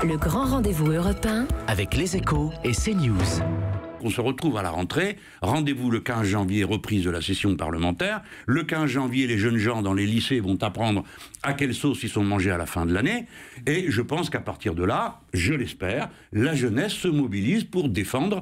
Le grand rendez-vous européen avec Les Échos et CNews. On se retrouve à la rentrée, rendez-vous le 15 janvier, reprise de la session parlementaire. Le 15 janvier, les jeunes gens dans les lycées vont apprendre à quelle sauce ils sont mangés à la fin de l'année. Et je pense qu'à partir de là, je l'espère, la jeunesse se mobilise pour défendre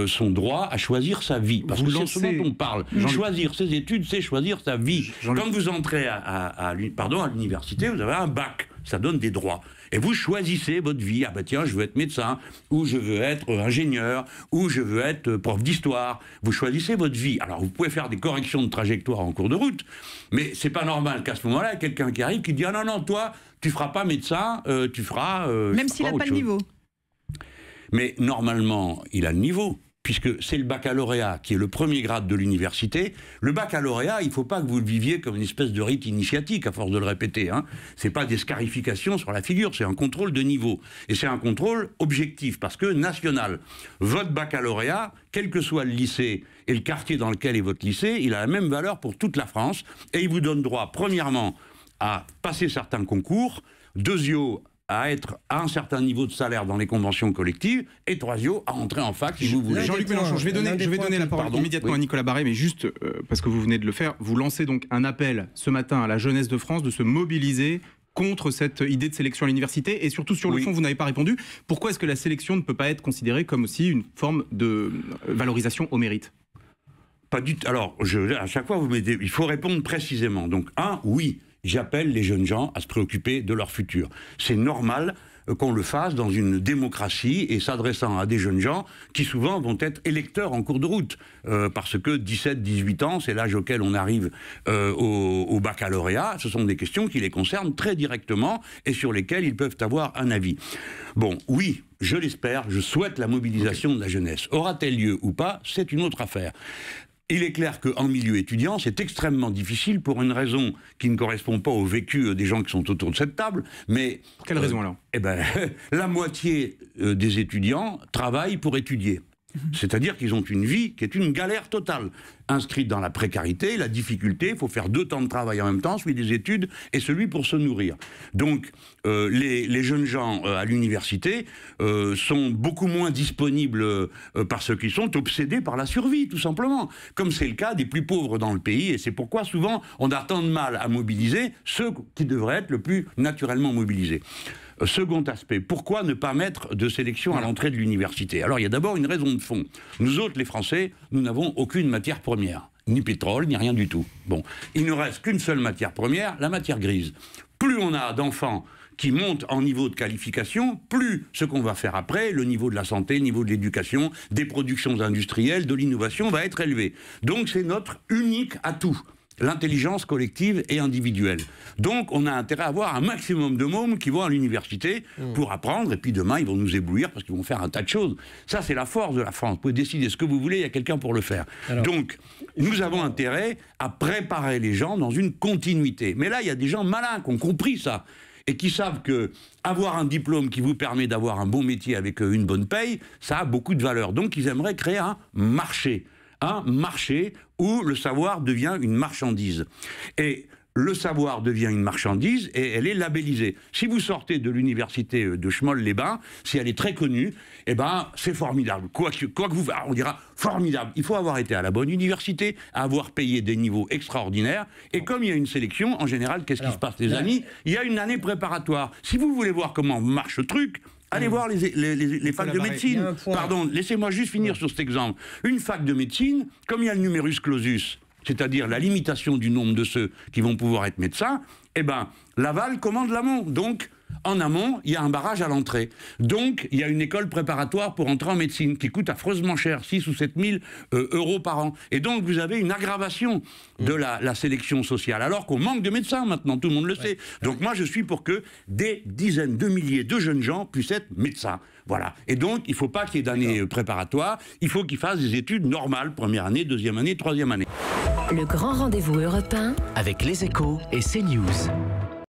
son droit à choisir sa vie. Parce que c'est ce dont on parle. Choisir ses études, c'est choisir sa vie. Quand vous entrez à l'université, vous avez un bac. Ça donne des droits. Et vous choisissez votre vie. Ah ben tiens, je veux être médecin, ou je veux être ingénieur, ou je veux être prof d'histoire. Vous choisissez votre vie. Alors vous pouvez faire des corrections de trajectoire en cours de route, mais c'est pas normal qu'à ce moment-là, il y ait quelqu'un qui arrive qui dit « Ah non, non, toi, tu feras pas médecin, tu feras... » Même s'il n'a pas le niveau. Mais normalement, il a le niveau. Puisque c'est le baccalauréat qui est le premier grade de l'université. Le baccalauréat, il ne faut pas que vous le viviez comme une espèce de rite initiatique, à force de le répéter. Ce n'est pas des scarifications sur la figure, c'est un contrôle de niveau. Et c'est un contrôle objectif, parce que national. Votre baccalauréat, quel que soit le lycée et le quartier dans lequel est votre lycée, il a la même valeur pour toute la France. Et il vous donne droit, premièrement, à passer certains concours, deuxièmement, à être à un certain niveau de salaire dans les conventions collectives, et troisièmement, à entrer en fac si vous voulez. Jean-Luc Mélenchon, je vais donner la parole immédiatement à Nicolas Barré, mais juste parce que vous venez de le faire, vous lancez donc un appel ce matin à la jeunesse de France de se mobiliser contre cette idée de sélection à l'université, et surtout sur le fond, vous n'avez pas répondu. Pourquoi est-ce que la sélection ne peut pas être considérée comme aussi une forme de valorisation au mérite ? Pas du tout. Alors, à chaque fois, vous mettez, il faut répondre précisément. Donc, oui. J'appelle les jeunes gens à se préoccuper de leur futur. C'est normal qu'on le fasse dans une démocratie et s'adressant à des jeunes gens qui souvent vont être électeurs en cours de route. Parce que 17-18 ans, c'est l'âge auquel on arrive au baccalauréat. Ce sont des questions qui les concernent très directement et sur lesquelles ils peuvent avoir un avis. Bon, oui, je l'espère, je souhaite la mobilisation de la jeunesse. Aura-t-elle lieu ou pas, c'est une autre affaire. Il est clair qu'en milieu étudiant, c'est extrêmement difficile pour une raison qui ne correspond pas au vécu des gens qui sont autour de cette table, mais... Quelle raison alors ? La moitié des étudiants travaillent pour étudier. C'est-à-dire qu'ils ont une vie qui est une galère totale. Inscrite dans la précarité, la difficulté, il faut faire 2 temps de travail en même temps, celui des études et celui pour se nourrir. Donc, les jeunes gens à l'université sont beaucoup moins disponibles parce qu'ils sont obsédés par la survie, tout simplement. Comme c'est le cas des plus pauvres dans le pays, et c'est pourquoi souvent on a tant de mal à mobiliser ceux qui devraient être le plus naturellement mobilisés. Second aspect, pourquoi ne pas mettre de sélection à l'entrée de l'université? Alors il y a d'abord une raison de fond. Nous autres, les Français, nous n'avons aucune matière première. Ni pétrole, ni rien du tout. Bon, il ne reste qu'une seule matière première, la matière grise. Plus on a d'enfants qui montent en niveau de qualification, plus ce qu'on va faire après, le niveau de la santé, le niveau de l'éducation, des productions industrielles, de l'innovation va être élevé. Donc c'est notre unique atout. L'intelligence collective et individuelle. Donc, on a intérêt à avoir un maximum de mômes qui vont à l'université pour apprendre, et puis demain, ils vont nous éblouir parce qu'ils vont faire un tas de choses. Ça, c'est la force de la France. Vous pouvez décider ce que vous voulez, il y a quelqu'un pour le faire. Alors, donc, nous avons intérêt à préparer les gens dans une continuité. Mais là, il y a des gens malins qui ont compris ça et qui savent que avoir un diplôme qui vous permet d'avoir un bon métier avec une bonne paye, ça a beaucoup de valeur. Donc, ils aimeraient créer un marché où le savoir devient une marchandise. Et le savoir devient une marchandise et elle est labellisée. Si vous sortez de l'université de Schmoll-les-Bains, si elle est très connue, eh ben, c'est formidable. Quoi que vous... On dira formidable. Il faut avoir été à la bonne université, avoir payé des niveaux extraordinaires. Et comme il y a une sélection, en général, qu'est-ce qui se passe, les amis? Il y a une année préparatoire. Si vous voulez voir comment marche le truc, allez voir les facs de médecine. Pardon, laissez-moi juste finir sur cet exemple. Une fac de médecine, comme il y a le numerus clausus, c'est-à-dire la limitation du nombre de ceux qui vont pouvoir être médecins, eh ben, l'aval commande l'amont. Donc, en amont, il y a un barrage à l'entrée. Donc, il y a une école préparatoire pour entrer en médecine qui coûte affreusement cher, 6 ou 7 000 euros par an. Et donc, vous avez une aggravation de la sélection sociale, alors qu'on manque de médecins maintenant, tout le monde le sait. Donc, moi, je suis pour que des dizaines de milliers de jeunes gens puissent être médecins. Voilà. Et donc, il ne faut pas qu'il y ait d'années préparatoires, il faut qu'ils fassent des études normales, première année, deuxième année, troisième année. Le grand rendez-vous européen avec Les Échos et CNews.